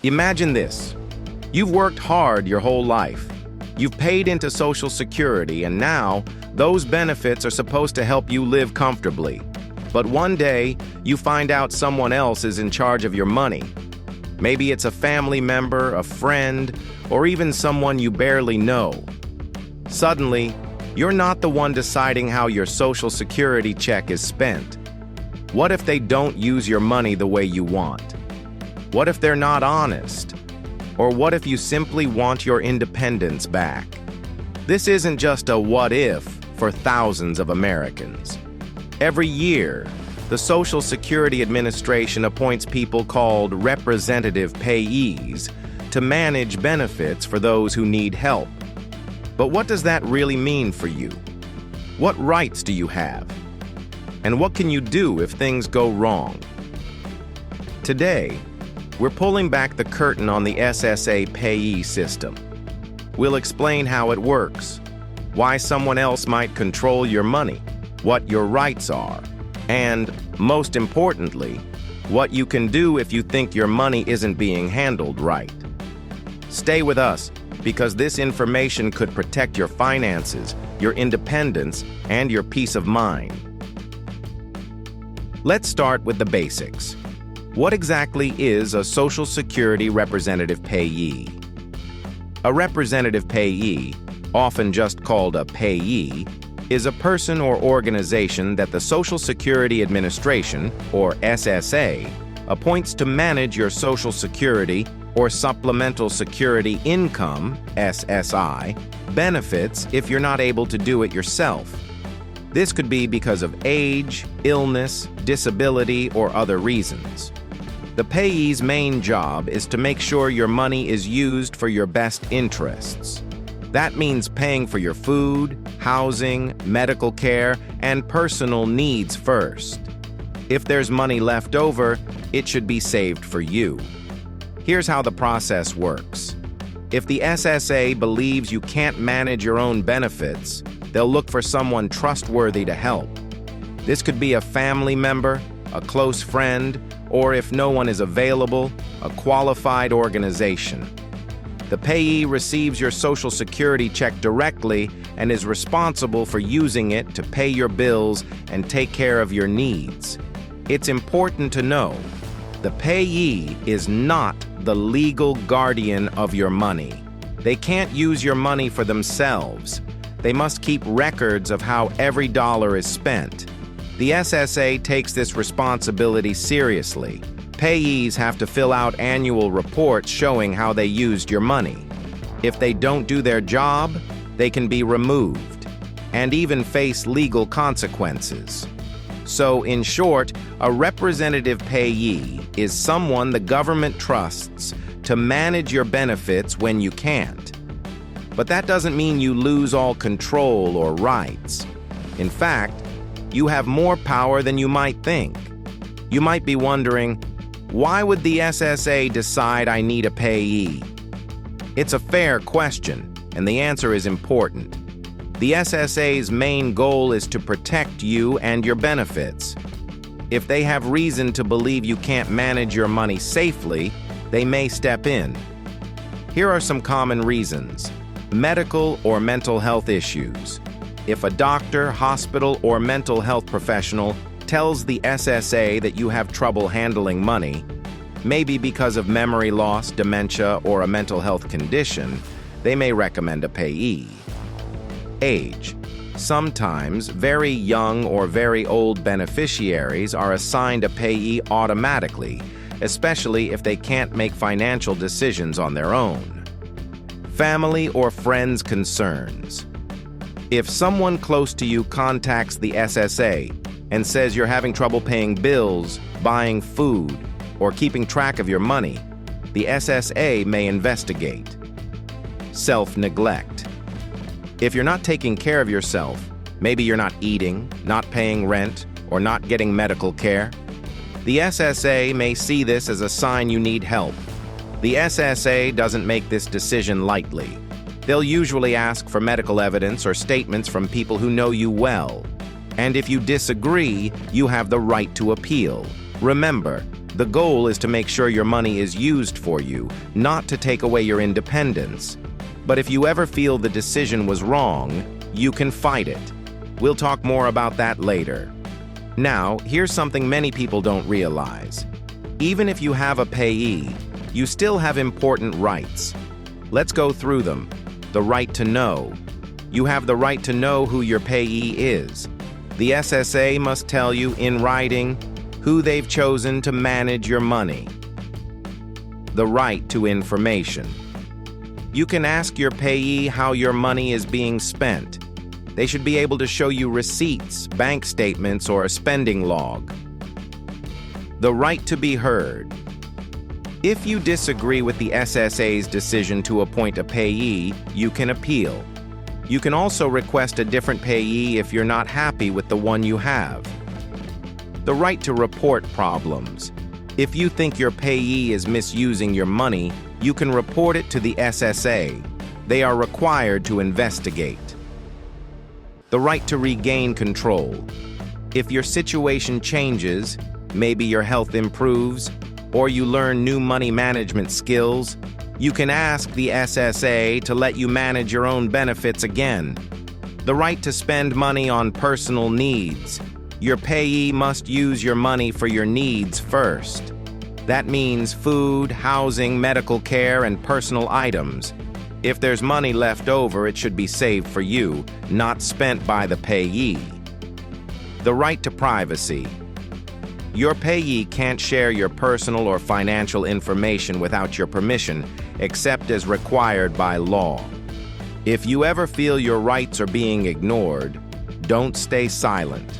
Imagine this. You've worked hard your whole life. You've paid into Social Security, and now those benefits are supposed to help you live comfortably. But one day, you find out someone else is in charge of your money. Maybe it's a family member, a friend, or even someone you barely know. Suddenly, you're not the one deciding how your Social Security check is spent. What if they don't use your money the way you want? What if they're not honest? Or what if you simply want your independence back? This isn't just a what if for thousands of Americans. Every year, the Social Security Administration appoints people called Representative Payees to manage benefits for those who need help. But what does that really mean for you? What rights do you have? And what can you do if things go wrong? Today, we're pulling back the curtain on the SSA Payee System. We'll explain how it works, why someone else might control your money, what your rights are, and, most importantly, what you can do if you think your money isn't being handled right. Stay with us, because this information could protect your finances, your independence, and your peace of mind. Let's start with the basics. What exactly is a Social Security Representative Payee? A representative payee, often just called a payee, is a person or organization that the Social Security Administration, or SSA, appoints to manage your Social Security or Supplemental Security Income, SSI, benefits if you're not able to do it yourself. This could be because of age, illness, disability, or other reasons. The payee's main job is to make sure your money is used for your best interests. That means paying for your food, housing, medical care, and personal needs first. If there's money left over, it should be saved for you. Here's how the process works. If the SSA believes you can't manage your own benefits, they'll look for someone trustworthy to help. This could be a family member, a close friend, or if no one is available, a qualified organization. The payee receives your Social Security check directly and is responsible for using it to pay your bills and take care of your needs. It's important to know, the payee is not the legal guardian of your money. They can't use your money for themselves. They must keep records of how every dollar is spent. The SSA takes this responsibility seriously. Payees have to fill out annual reports showing how they used your money. If they don't do their job, they can be removed and even face legal consequences. So, in short, a representative payee is someone the government trusts to manage your benefits when you can't. But that doesn't mean you lose all control or rights. In fact, you have more power than you might think. You might be wondering, why would the SSA decide I need a payee? It's a fair question, and the answer is important. The SSA's main goal is to protect you and your benefits. If they have reason to believe you can't manage your money safely, they may step in. Here are some common reasons. Medical or mental health issues. If a doctor, hospital, or mental health professional tells the SSA that you have trouble handling money, maybe because of memory loss, dementia, or a mental health condition, they may recommend a payee. Age. Sometimes very young or very old beneficiaries are assigned a payee automatically, especially if they can't make financial decisions on their own. Family or friends concerns. If someone close to you contacts the SSA and says you're having trouble paying bills, buying food, or keeping track of your money, the SSA may investigate. Self-neglect. If you're not taking care of yourself, maybe you're not eating, not paying rent, or not getting medical care, the SSA may see this as a sign you need help. The SSA doesn't make this decision lightly. They'll usually ask for medical evidence or statements from people who know you well. And if you disagree, you have the right to appeal. Remember, The goal is to make sure your money is used for you, not to take away your independence. But if you ever feel the decision was wrong, you can fight it. We'll talk more about that later. Now, here's something many people don't realize. Even if you have a payee, you still have important rights. Let's go through them. The right to know. You have the right to know who your payee is. The SSA must tell you in writing who they've chosen to manage your money. The right to information. You can ask your payee how your money is being spent. They should be able to show you receipts, bank statements, or a spending log. The right to be heard. If you disagree with the SSA's decision to appoint a payee, you can appeal. You can also request a different payee if you're not happy with the one you have. The right to report problems. If you think your payee is misusing your money, you can report it to the SSA. They are required to investigate. The right to regain control. If your situation changes, maybe your health improves, or you learn new money management skills, you can ask the SSA to let you manage your own benefits again. The right to spend money on personal needs. Your payee must use your money for your needs first. That means food, housing, medical care, and personal items. If there's money left over, it should be saved for you, not spent by the payee. The right to privacy. Your payee can't share your personal or financial information without your permission, except as required by law. If you ever feel your rights are being ignored, don't stay silent.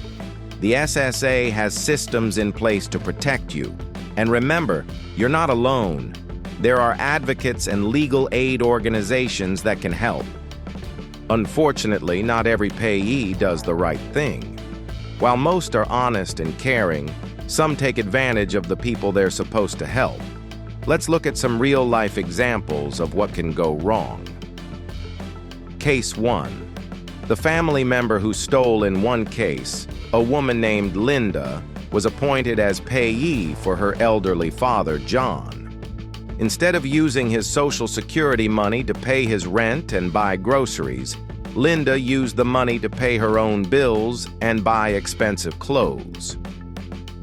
The SSA has systems in place to protect you. And remember, you're not alone. There are advocates and legal aid organizations that can help. Unfortunately, not every payee does the right thing. While most are honest and caring, some take advantage of the people they're supposed to help. Let's look at some real-life examples of what can go wrong. Case 1. The family member who stole in one case, a woman named Linda, was appointed as payee for her elderly father, John. Instead of using his Social Security money to pay his rent and buy groceries, Linda used the money to pay her own bills and buy expensive clothes.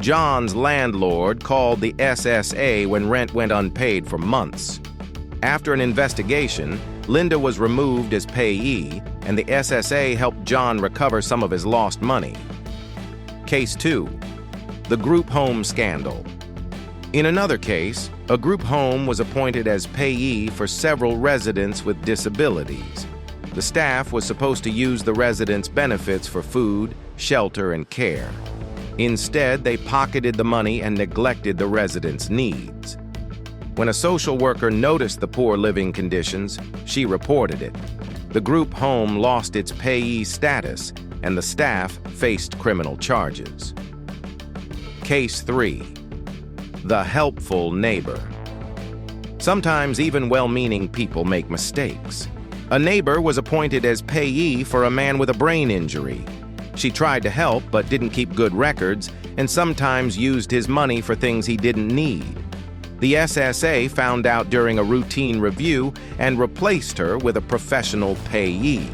John's landlord called the SSA when rent went unpaid for months. After an investigation, Linda was removed as payee, and the SSA helped John recover some of his lost money. Case 2. The group home scandal. In another case, a group home was appointed as payee for several residents with disabilities. The staff was supposed to use the residents' benefits for food, shelter, and care. Instead, they pocketed the money and neglected the residents' needs. When a social worker noticed the poor living conditions, she reported it. The group home lost its payee status, and the staff faced criminal charges. Case 3. The helpful neighbor. Sometimes even well-meaning people make mistakes. A neighbor was appointed as payee for a man with a brain injury. She tried to help but didn't keep good records and sometimes used his money for things he didn't need. The SSA found out during a routine review and replaced her with a professional payee.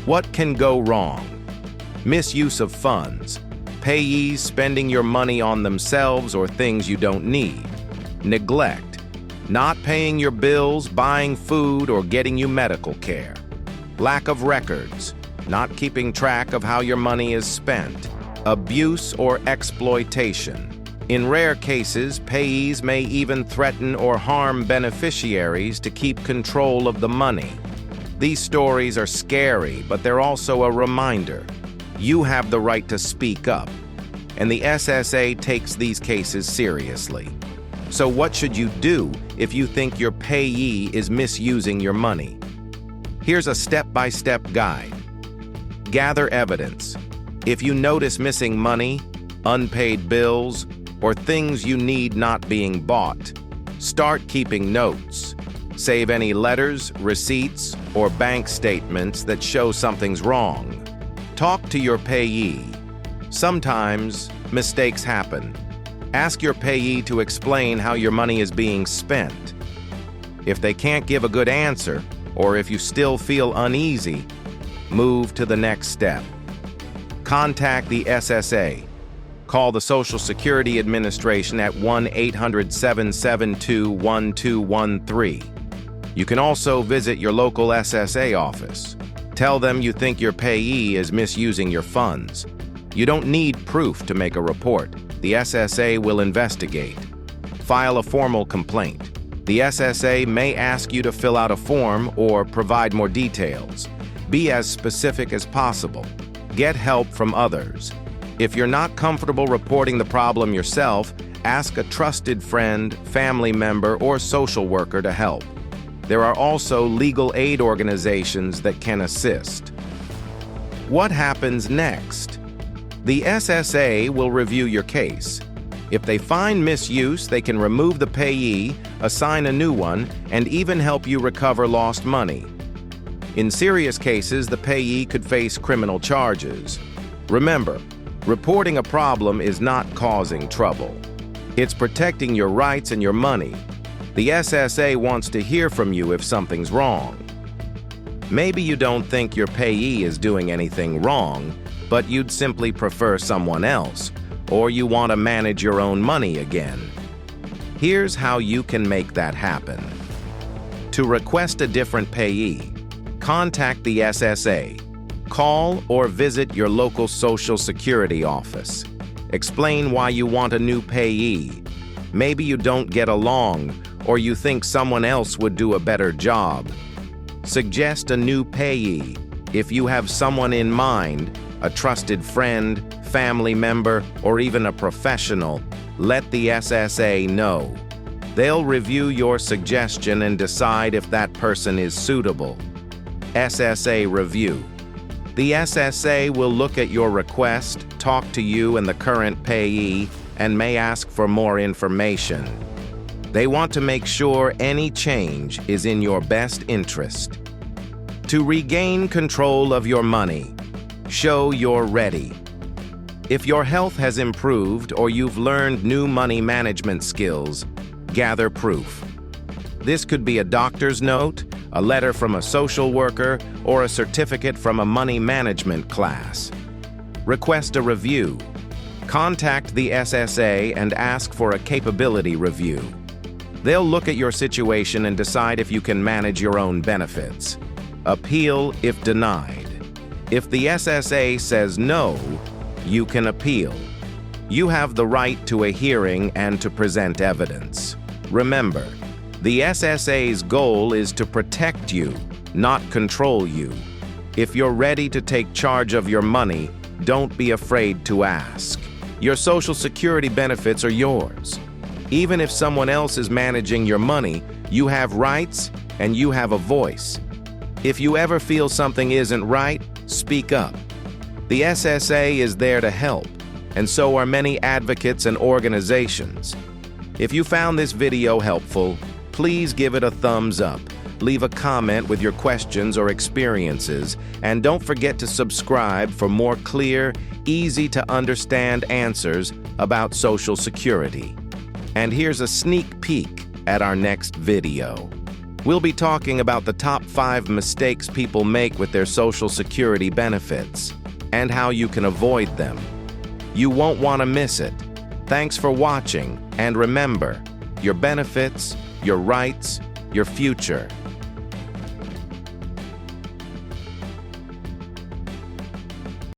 What can go wrong? Misuse of funds. Payees spending your money on themselves or things you don't need. Neglect. Not paying your bills, buying food, or getting you medical care. Lack of records. Not keeping track of how your money is spent. Abuse or exploitation. In rare cases, payees may even threaten or harm beneficiaries to keep control of the money. These stories are scary, but they're also a reminder. You have the right to speak up, and the SSA takes these cases seriously. So what should you do if you think your payee is misusing your money? Here's a step-by-step guide. Gather evidence. If you notice missing money, unpaid bills, or things you need not being bought, start keeping notes. Save any letters, receipts, or bank statements that show something's wrong. Talk to your payee. Sometimes mistakes happen, Ask your payee to explain how your money is being spent. If they can't give a good answer, or if you still feel uneasy, move to the next step. Contact the SSA. Call the Social Security Administration at 1-800-772-1213. You can also visit your local SSA office. Tell them you think your payee is misusing your funds. You don't need proof to make a report. The SSA will investigate. File a formal complaint. The SSA may ask you to fill out a form or provide more details. Be as specific as possible. Get help from others. If you're not comfortable reporting the problem yourself, ask a trusted friend, family member, or social worker to help. There are also legal aid organizations that can assist. What happens next? The SSA will review your case. If they find misuse, they can remove the payee, assign a new one, and even help you recover lost money. In serious cases, the payee could face criminal charges. Remember, reporting a problem is not causing trouble. It's protecting your rights and your money. The SSA wants to hear from you if something's wrong. Maybe you don't think your payee is doing anything wrong, but you'd simply prefer someone else, or you want to manage your own money again. Here's how you can make that happen. To request a different payee, contact the SSA. Call or visit your local Social Security office. Explain why you want a new payee. Maybe you don't get along, or you think someone else would do a better job. Suggest a new payee. If you have someone in mind, a trusted friend, family member, or even a professional, let the SSA know. They'll review your suggestion and decide if that person is suitable. SSA Review. The SSA will look at your request, talk to you and the current payee, and may ask for more information. They want to make sure any change is in your best interest. To regain control of your money, show you're ready. If your health has improved or you've learned new money management skills, gather proof. This could be a doctor's note, a letter from a social worker, or a certificate from a money management class. Request a review. Contact the SSA and ask for a capability review. They'll look at your situation and decide if you can manage your own benefits. Appeal if denied. If the SSA says no, you can appeal. You have the right to a hearing and to present evidence. Remember, the SSA's goal is to protect you, not control you. If you're ready to take charge of your money, don't be afraid to ask. Your Social Security benefits are yours. Even if someone else is managing your money, you have rights and you have a voice. If you ever feel something isn't right, speak up. The SSA is there to help, and so are many advocates and organizations. If you found this video helpful, please give it a thumbs up, leave a comment with your questions or experiences, and don't forget to subscribe for more clear, easy-to-understand answers about Social Security. And here's a sneak peek at our next video. We'll be talking about the top 5 mistakes people make with their Social Security benefits and how you can avoid them. You won't want to miss it. Thanks for watching, and remember, your benefits, your rights, your future.